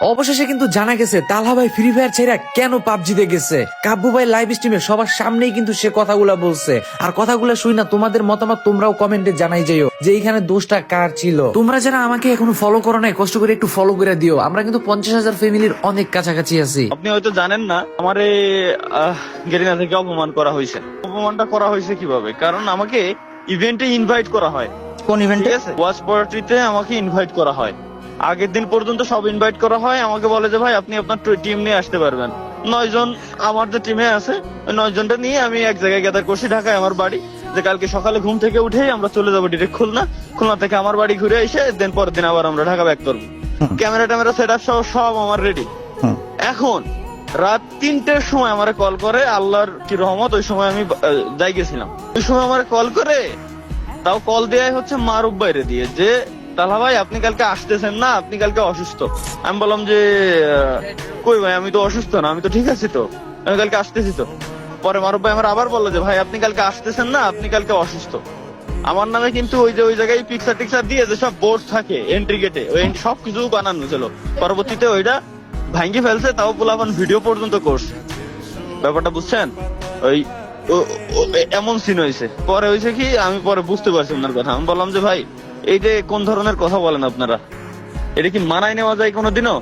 অবশেষে কিন্তু জানা গেছে তালহা ভাই ফ্রি ফায়ার ছেড়ে কেন পাবজিতে গেছে। কাব্বু ভাই লাইভ স্ট্রিমে সবার সামনেই কিন্তু সে কথাগুলা বলছে। আর কথাগুলা শুই না তোমাদের মতামত তোমরাও কমেন্টে জানাই যাইও যে এইখানে দোষটা কার ছিল। তোমরা যারা আমাকে এখনো ফলো করো নাই কষ্ট করে একটু ফলো করে দিও। আমরা কিন্তু 50,000 ফ্যামিলির অনেক কাছাকাছি আছি। আপনি হয়তো জানেন না আমার এই গেরিনা থেকে অপমান করা হয়েছে। অপমানটা করা হয়েছে কিভাবে? কারণ আমাকে ইভেন্টে ইনভাইট করা হয়। কোন ইভেন্টে? ঠিক আছে, ওয়াচ পার্টিতে আমাকে ইনভাইট করা হয়। আগের দিন পর্যন্ত সব ইনভাইট করা হয়। আমাকে বলে যে ভাই আপনি আপনার টিম নিয়ে আসতে পারবেন। 9 জন আমার যে টিমে আছে ওই 9 জনটা নিয়ে আমি এক জায়গায় গ্যাদার করছি, ঢাকায় আমার বাড়ি। যে কালকে সকালে ঘুম থেকে উঠেই আমরা চলে যাবো ডিরেক্ট খুলনা থেকে আমার বাড়ি ঘুরে এসে দেন পরের দিন আবার আমরা ঢাকা ব্যাক করবো। ক্যামেরা ট্যামেরা সেট আপ সব আমার রেডি। এখন রাত 3টের সময় আমার কল করে, আল্লাহর কি রহমত, ওই সময় আমি যাই গেছিলাম। ওই সময় আমার কল করে, তাও কল দেয়াই হচ্ছে মারুফ বাইরে দিয়ে, যে তালহা ভাই আপনি কালকে আসতেছেন না, আপনি কালকে অসুস্থ। আমি বললাম যে কই ভাই আমি তো অসুস্থ না, আমি তো ঠিক আছি, তো আমি কালকে আসতেছি তো। পরে মারুফ ভাই আমার আবার বললো যে ভাই আপনি কালকে আসতেছেন না, আপনি কালকে অসুস্থ। আমার নামে কিন্তু ওই জায়গায় পিকচার টিকচার দিয়ে যে সব বোর্ড থাকে এন্ট্রি গেটে, ওই সবকিছু বানানো ছিল। পরবর্তীতে ওইটা ভাঙ্গি ফেলছে, তাও পোলাপান ভিডিও পর্যন্ত করছে। ব্যাপারটা বুঝছেন? ওই এমন সিন হয়েছে। পরে হয়েছে কি, আমি পরে বুঝতে পারছি ওনার কথা। আমি বললাম যে ভাই এই যে কোন ধরনের কথা বলেন আপনারা, এটা কি মানায় নেওয়া যায় কোনোদিনও?